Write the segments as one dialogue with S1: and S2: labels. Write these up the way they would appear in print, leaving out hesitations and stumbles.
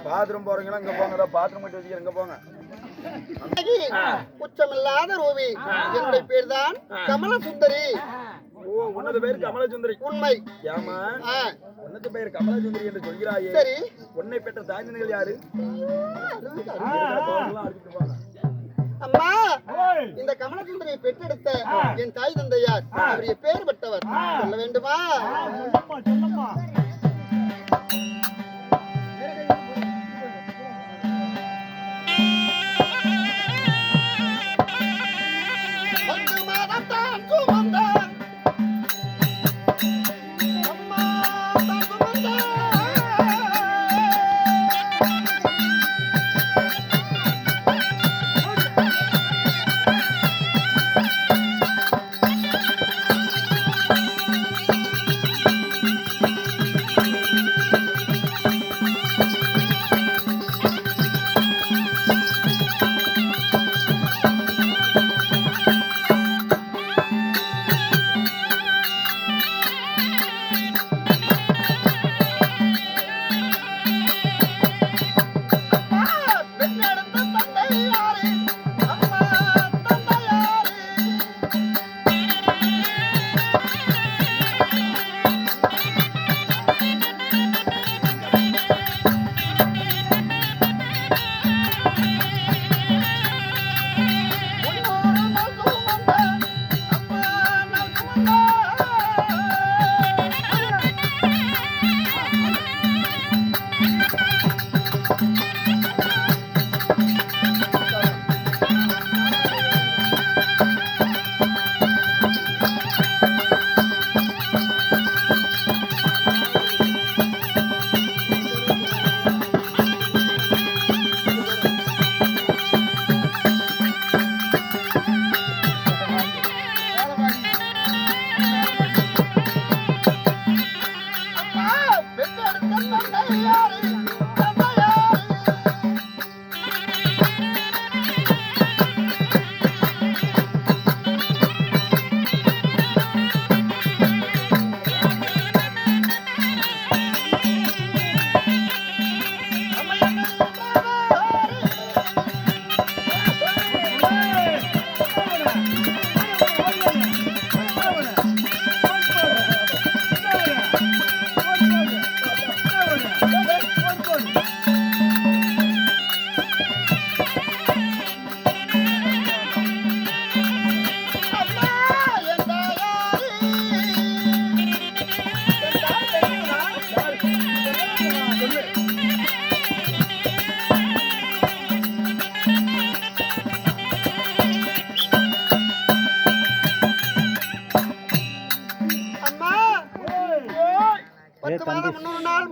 S1: Bathroom போறீங்களா இங்க போங்க, பாத்ரூம் கட்டி வச்சுக்கிறேன் இங்க போங்க.
S2: குற்றமில்லாத ரூபி, என்னுடைய பேர் தான் கமல சுந்தரி.
S1: ஓ, உன்னது பேர் கமல சுந்தரி?
S2: உண்மை.
S1: ஏமா உன்னது பேர் கமல சுந்தரி என்று சொல்கிறாயே?
S2: சரி,
S1: உன்னை பெற்ற தாய்ந்தர்கள் யாரு?
S2: அம்மா, இந்த கமல சுந்தரியை பெற்றெடுத்த என் தாய் தந்தையார் அவருடைய பேர் பெற்றவர் சொல்ல வேண்டுமா?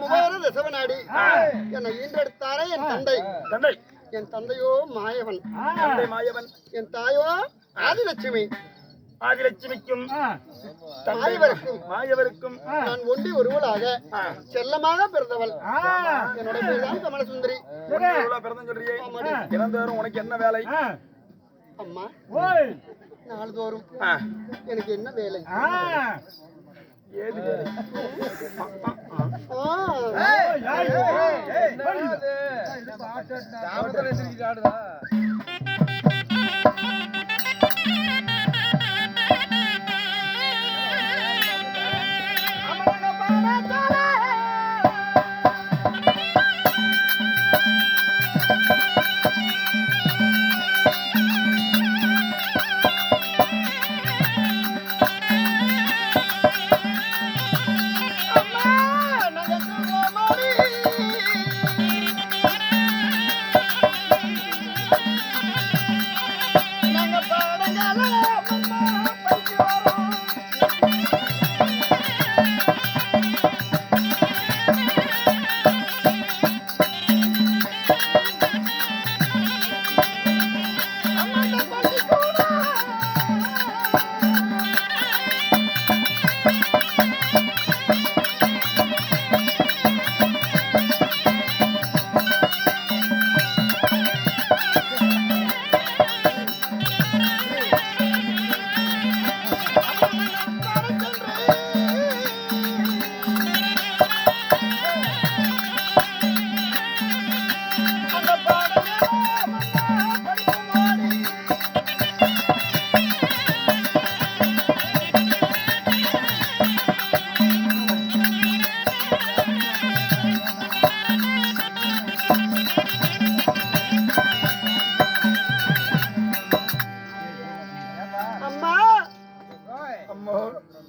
S2: குபேர தசவநாடி என்னை ஈன்றெடுத்தாரே என் தந்தை.
S1: தந்தை
S2: என் தந்தையோ மாயவன்,
S1: தந்தை மாயவன்,
S2: என் தாயோ ஆதிலட்சுமி.
S1: ஆதிலட்சுமிக்கும்
S2: மாயவருக்கும்
S1: மாயவருக்கும்
S2: நான் ஒண்டி ஒருவளாக செல்லமாக பிறந்தவள். என்னோட பேர் தான் கமலசுந்தரி.
S1: பிறந்தம் சொல்றியே, இறந்தவரும் உனக்கு என்ன வேலை?
S2: அம்மா, நாள்தோறும் எனக்கு என்ன வேலை?
S1: ஏது வேலை?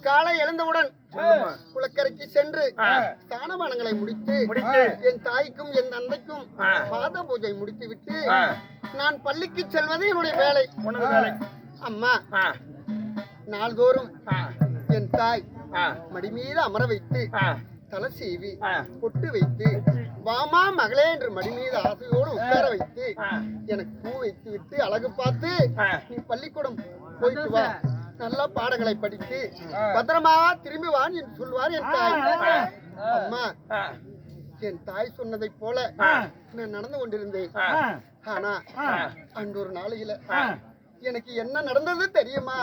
S2: காலை எழுந்தவுடன் குளக்கரைக்கு சென்று ஸ்நானபானங்களை முடித்து என் தாய்க்கும் என் தந்தைக்கும் பாத பூஜை முடித்து விட்டு நான் பள்ளிக்கு செல்வது என்னுடைய வேலை. அம்மா, நாள்தோறும் என் தாய் மடி மீது அமர வைத்து தலை சீவி பொட்டு வைத்து வாமா மகளே என்று மடி மீது ஆசையோடு உட்கார வைத்து எனக்கு பூ வைத்து விட்டு அழகு பார்த்து நீ பள்ளிக்கூடம் போயிட்டு வா, நல்லா பாடங்களை படித்து பத்திரமா திரும்பி வான் என்று சொல்வார் என் தாய். அம்மா, என் தாய் சொன்னதை போல நான் நடந்து கொண்டிருந்தேன். ஆனா அன்று ஒரு நாளையில எனக்கு என்ன நடந்தது தெரியுமா?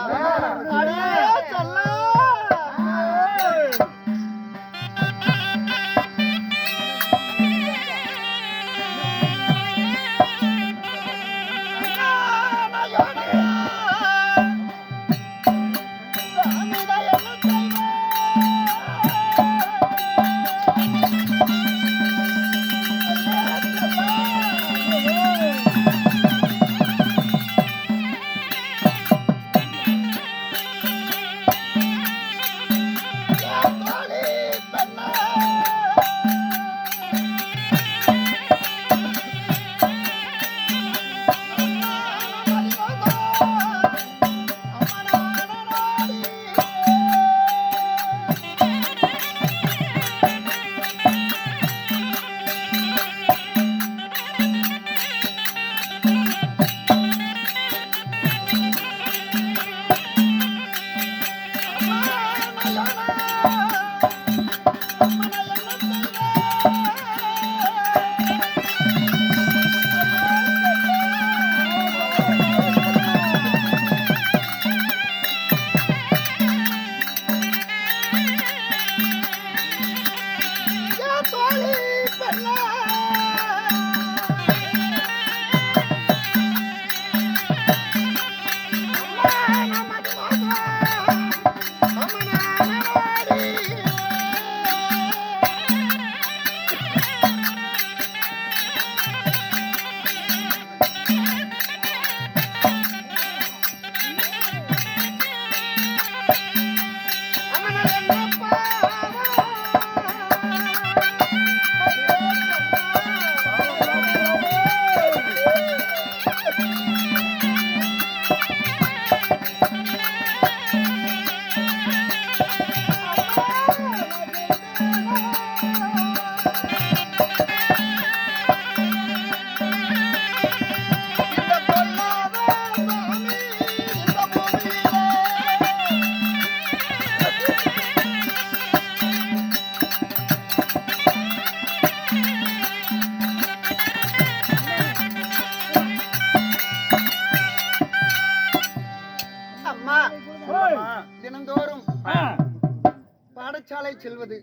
S2: செல்வது,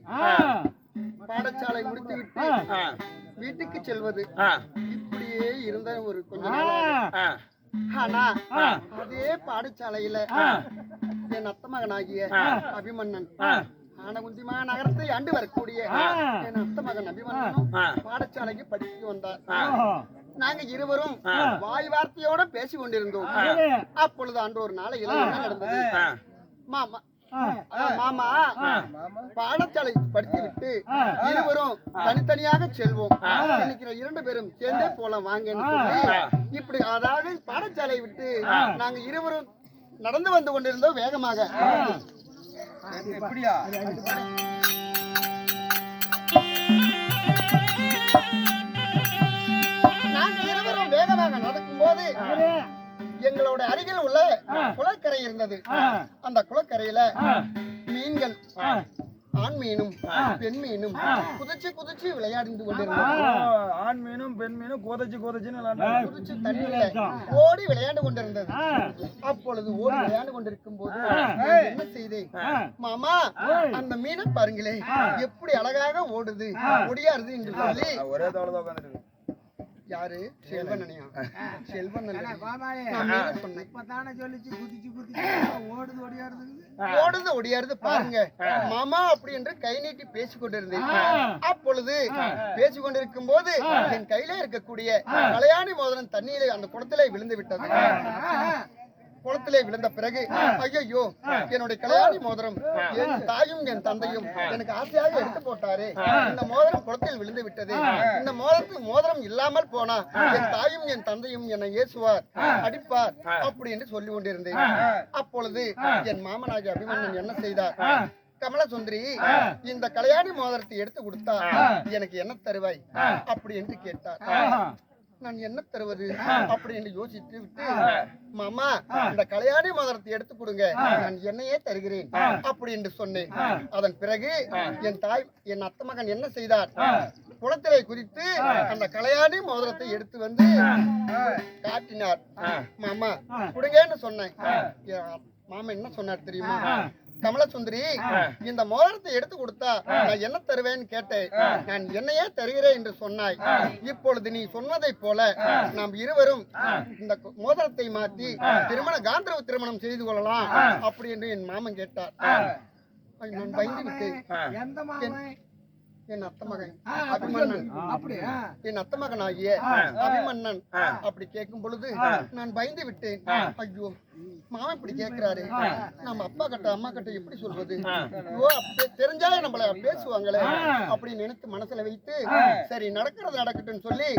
S2: பாடசாலை முடித்து விட்டு வீட்டுக்கு செல்வது, இப்படியே இருந்த ஒரு கொஞ்ச நாள். ஆனா அதே பாடசாலையில என் அத்த மகனாகிய அபிமன்னன், ஆனகுந்திமா நகரத்தை ஆண்டு வரக்கூடிய என் அத்த மகன் அபிமன்னனும் பாடசாலைக்கு படிக்க வந்தார். நாங்க இருவரும் வாய் வார்த்தையோட பேசி கொண்டிருந்தோம். அப்பொழுது அன்று ஒரு நாளையில என்ன நடந்தது? மாமா பாடசாலை படித்து விட்டு இருவரும் தனித்தனியாக செல்வோம், இன்னைக்கு 2 பேரும் சேர்ந்தே போலாம் வாங்கன்னு சொல்லி, இப்படி அதாவது பாடசாலை விட்டு நாங்க இருவரும் நடந்து வந்து கொண்டிருந்தோம் வேகமாக. நாங்க இருவரும் வேகமாக நடக்கும் போது எங்களோட அருகில் உள்ள குளக்கரை இருந்தது. அந்த குளக்கரையில மீன்கள், ஆண் மீனும் பெண் மீனும் குதிச்சு குதிச்சு விளையாடிந்து கொண்டிருந்தது.
S1: ஆண் மீனும் பெண் மீனும் குதிச்சு
S2: குதிச்சு தண்ணியில ஓடி விளையாண்டு கொண்டிருந்தது. அப்பொழுது ஓடி விளையாண்டு கொண்டிருக்கும் போது என்ன செய்தேன்? மாமா, அந்த மீனை பாருங்களே எப்படி அழகாக ஓடுது, ஒடியாருது என்று சொல்லி.
S1: ஒரே தோளதான் உட்காந்துருக்கு.
S2: யாரு? செல்வனனியா? செல்வன் ஓடுது ஒடியாருது பாருங்க மாமா அப்படி என்று கை நீட்டி பேசிக் கொண்டிருந்தேன். அப்பொழுது பேசிக் கொண்டிருக்கும் போது என் கையில இருக்கக்கூடிய கலையாணி மோதிரம் தண்ணீரை அந்த குளத்திலே விழுந்து விட்டது. குளத்திலே விழுந்த பிறகு ஐயோ, என்னுடைய கல்யாணி மோதிரம் என் தாயும் என் தந்தையும் எனக்கு ஆசையாக எடுத்து போட்டாரு, இந்த மோதிரம் குளத்தில் விழுந்து விட்டது, இந்த மோதிரம் இல்லாமல் போனா என் தாயும் என் தந்தையும் என்னை ஏசுவார், அடிப்பார் அப்படி என்று சொல்லி கொண்டிருந்தேன். அப்பொழுது என் மாமனாகி அபிமன்னன் என்ன செய்தார்? கமலசுந்தரி, இந்த கல்யாணி மோதிரத்தை எடுத்து கொடுத்தா எனக்கு என்ன தருவாய் அப்படி என்று கேட்டார். நான் என்ன தருவது அப்படி என்று யோசித்து விட்டு, மாமா இந்த கல்யாணி மோதிரத்தை எடுத்து கொடுங்க, நான் என்னையே தருகிறேன் அப்படி என்று சொன்னேன். அதன் பிறகு என் அத்த மகன் என்ன செய்தார்? குளத்திலே குறித்து அந்த கல்யாணி மோதிரத்தை எடுத்து வந்து காட்டினார். மாமா கொடுங்கன்னு சொன்னேன். மாமா என்ன சொன்னார் தெரியுமா? கமலசுந்தரி, இந்த மோதிரத்தை எடுத்து கொடுத்தா நான் என்ன தருவேன்னு கேட்டேன். நான் என்னையே தருகிறேன் என்று சொன்னாய். இப்பொழுது நீ சொன்னதை போல நாம் இருவரும் இந்த மோதிரத்தை மாற்றி காந்தர்வ திருமணம் செய்து கொள்ளலாம் அப்படி என்று என் மாமன் கேட்டார். நான் பயந்து விட்டேன். என் அத்த மகன் அபிமன்னன், என் அத்த மகன் ஆகிய அபிமன்னன் அப்படி கேட்கும் பொழுது நான் பயந்து விட்டேன். ஐயோ, மாமன் இப்படி கேட்கிறாரு, நம்ம அப்பா கிட்ட அம்மா கிட்ட எப்படி சொல்வது? ஐயோ, தெரிஞ்சா நம்மள பேசுவாங்களே அப்படின்னு நினைத்து மனசுல வைத்து சரி நடக்கிறது நடக்கட்டும் சொல்லி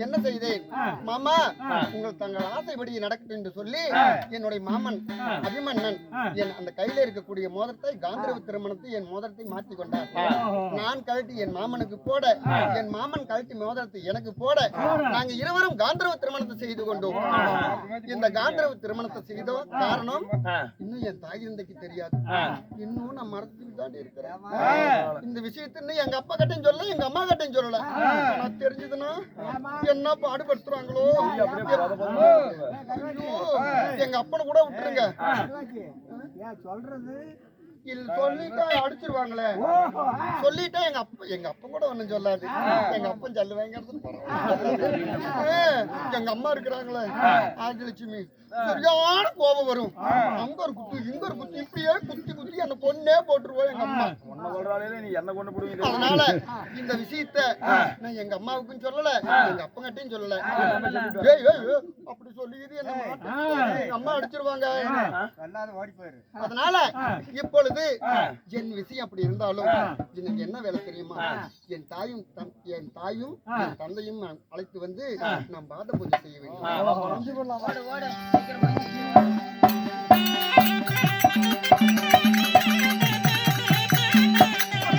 S2: என்ன செய்தேன்? மாமா, தங்கள் ஆசைப்படி நடக்கட்டும் என்று சொல்லி என்னுடைய மாமன் அபிமன்னன் அந்த கையில இருக்கக்கூடிய மோதிரத்தை காந்தர்வ திருமணத்தை என் மோதிரத்தை மாற்றி கொண்டார். நான் என் மாமனுக்கு போட, என் மாமன் கழட்டி மோதிரத்தை எனக்கு போட, நாங்க இருவரும் காந்தர்வ திருமணத்தை செய்து கொண்டோம். இந்த காந்தர்வ திருமணத்தை செய்தோம் காரணம் இன்னும் என் தாய் தந்தைக்கு தெரியாது. இன்னும் நான் மறந்துட்டு தான் இருக்கிறேன். இந்த விஷயத்தை எங்க அப்பா கிட்டையும் சொல்லல, எங்க அம்மா கிட்டையும் சொல்லல. நான் தெரிஞ்சதுன்னா என்ன பாடுபடுத்துறாங்களோ. எங்க அப்பனை கூட விட்டுருங்க, சொல்றது சொல்லிட்டா அடிச்சிருவாங்களே. சொல்லிட்டா எங்க அப்பா கூட ஒண்ணும் சொல்லாது. எங்க அப்பன் சொல்லுவாங்க. எங்க அம்மா இருக்கிறாங்களே ஆதிலட்சுமி, சரியான கோபம் வரும். அங்க ஒரு குத்து இங்க ஒரு குத்து, இப்படியே குத்தி குத்தி அந்த பொண்ணே போட்டுருவோம் எங்க அம்மா.
S1: நீ என்ன கொண்டு போடுவீங்க?
S2: அதனால இந்த விஷயத்த நான் எங்க அம்மாவுக்கும் சொல்லல, எங்க அப்பங்கிட்டையும் சொல்லல. அப்படி சொல்லிது என்ன எங்க அம்மா அடிச்சிருவாங்க. அதனால இப்பொழுது என் விஷயம் அப்படி இருந்தாலும் எனக்கு என்ன வேலை தெரியுமா? என் தாயும் என் தந்தையும் அழைத்து வந்து நான் பாத பூஜை செய்ய வேண்டும்.